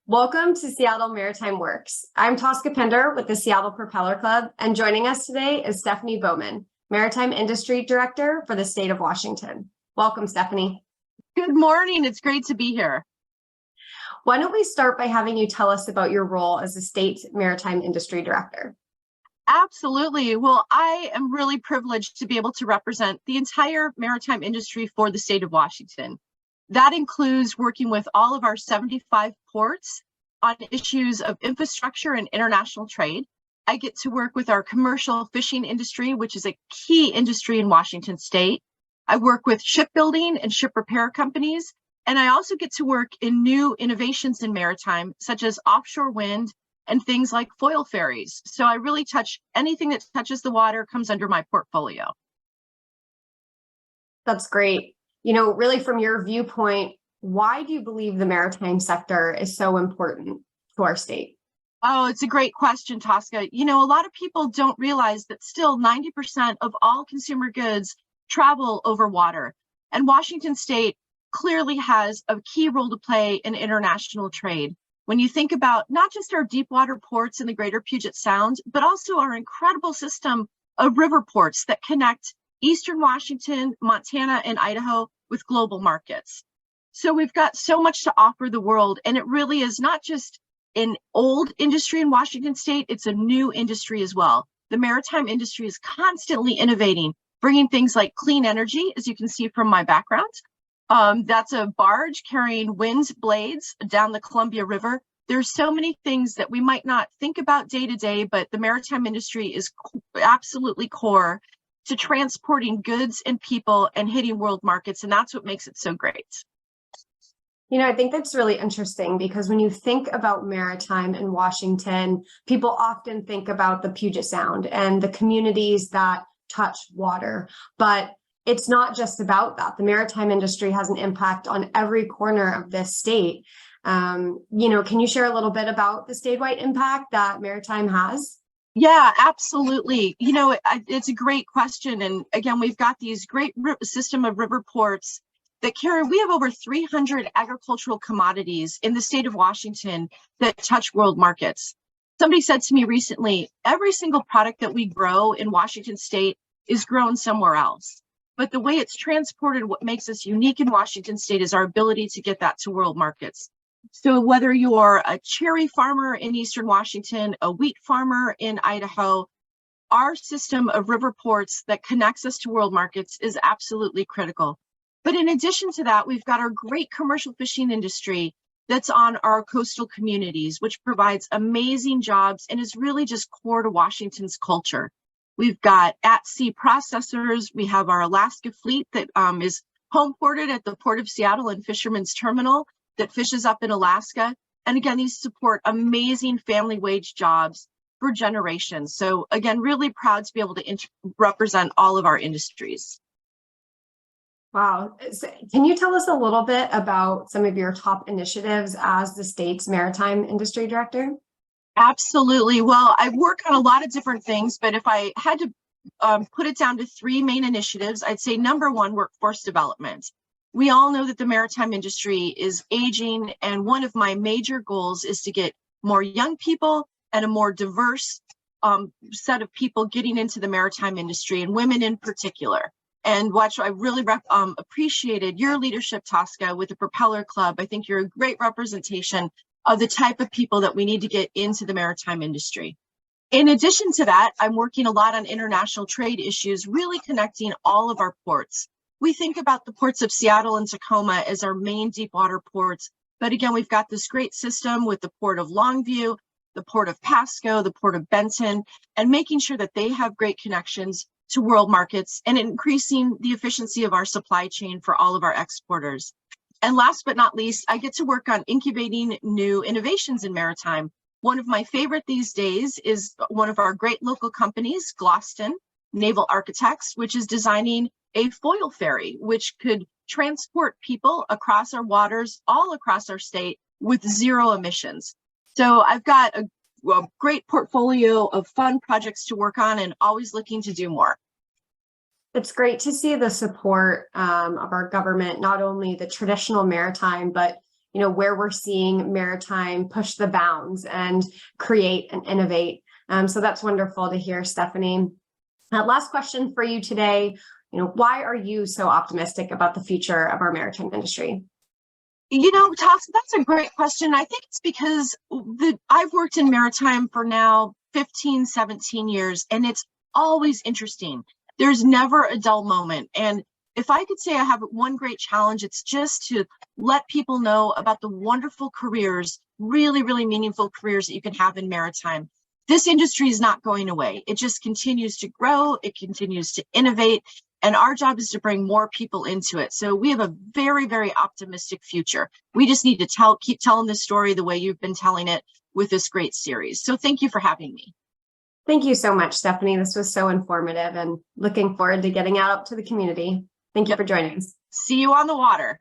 Welcome to Seattle Maritime Works. I'm Tosca Pender with the Seattle Propeller Club, and joining us today is Stephanie Bowman, Maritime Industry Director for the state of Washington. Welcome, Stephanie. Good morning. It's great to be here. Why don't we start by having you tell us about your role as the state Maritime Industry Director? Absolutely. Well, I am really privileged to be able to represent the entire maritime industry for the state of Washington. That includes working with all of our 75 ports on issues of infrastructure and international trade. I get to work with our commercial fishing industry, which is a key industry in Washington state. I work with shipbuilding and ship repair companies, and I also get to work in new innovations in maritime, such as offshore wind and things like foil ferries. So I really touch anything that touches the water comes under my portfolio. That's great. Really from your viewpoint, why do you believe the maritime sector is so important to our state? Oh, it's a great question, Tosca. A lot of people don't realize that still 90% of all consumer goods travel over water. And Washington state clearly has a key role to play in international trade. When you think about not just our deep water ports in the greater Puget Sound, but also our incredible system of river ports that connect Eastern Washington, Montana, and Idaho with global markets. So we've got so much to offer the world, and it really is not just an old industry in Washington state, it's a new industry as well. The maritime industry is constantly innovating, bringing things like clean energy, as you can see from my background. That's a barge carrying wind blades down the Columbia River. There's so many things that we might not think about day to day, but the maritime industry is absolutely core to transporting goods and people and hitting world markets. And that's what makes it so great. I think that's really interesting because when you think about maritime in Washington, people often think about the Puget Sound and the communities that touch water. But it's not just about that. The maritime industry has an impact on every corner of this state. Can you share a little bit about the statewide impact that maritime has? Yeah, absolutely. It's a great question. And again, we've got these great system of river ports that we have over 300 agricultural commodities in the state of Washington that touch world markets. Somebody said to me recently, every single product that we grow in Washington state is grown somewhere else. But the way it's transported, what makes us unique in Washington state is our ability to get that to world markets. So whether you're a cherry farmer in Eastern Washington, a wheat farmer in Idaho, our system of river ports that connects us to world markets is absolutely critical. But in addition to that, we've got our great commercial fishing industry that's on our coastal communities, which provides amazing jobs and is really just core to Washington's culture. We've got at-sea processors. We have our Alaska fleet that is home ported at the Port of Seattle and Fisherman's Terminal that fishes up in Alaska. And again, these support amazing family wage jobs for generations. So again, really proud to be able to represent all of our industries. Wow. Can you tell us a little bit about some of your top initiatives as the state's maritime industry director? Absolutely. Well, I work on a lot of different things, but if I had to put it down to three main initiatives, I'd say number one, workforce development. We all know that the maritime industry is aging, and one of my major goals is to get more young people and a more diverse set of people getting into the maritime industry, and women in particular. And I really appreciated your leadership, Tosca, with the Propeller Club. I think you're a great representation of the type of people that we need to get into the maritime industry. In addition to that, I'm working a lot on international trade issues, really connecting all of our ports. We think about the ports of Seattle and Tacoma as our main deep water ports. But again, we've got this great system with the Port of Longview, the Port of Pasco, the Port of Benton, and making sure that they have great connections to world markets and increasing the efficiency of our supply chain for all of our exporters. And last but not least, I get to work on incubating new innovations in maritime. One of my favorite these days is one of our great local companies, Gloston Naval Architects, which is designing a foil ferry, which could transport people across our waters, all across our state with zero emissions. So I've got a great portfolio of fun projects to work on and always looking to do more. It's great to see the support of our government, not only the traditional maritime, but where we're seeing maritime push the bounds and create and innovate. So that's wonderful to hear, Stephanie. Last question for you today. Why are you so optimistic about the future of our maritime industry? Tasha, that's a great question. I think it's because I've worked in maritime for now 15, 17 years, and it's always interesting. There's never a dull moment. And if I could say I have one great challenge, it's just to let people know about the wonderful careers, really, really meaningful careers that you can have in maritime. This industry is not going away. It just continues to grow. It continues to innovate. And our job is to bring more people into it. So we have a very, very optimistic future. We just need to keep telling this story the way you've been telling it with this great series. So thank you for having me. Thank you so much, Stephanie. This was so informative and looking forward to getting out up to the community. Thank you for joining us. See you on the water.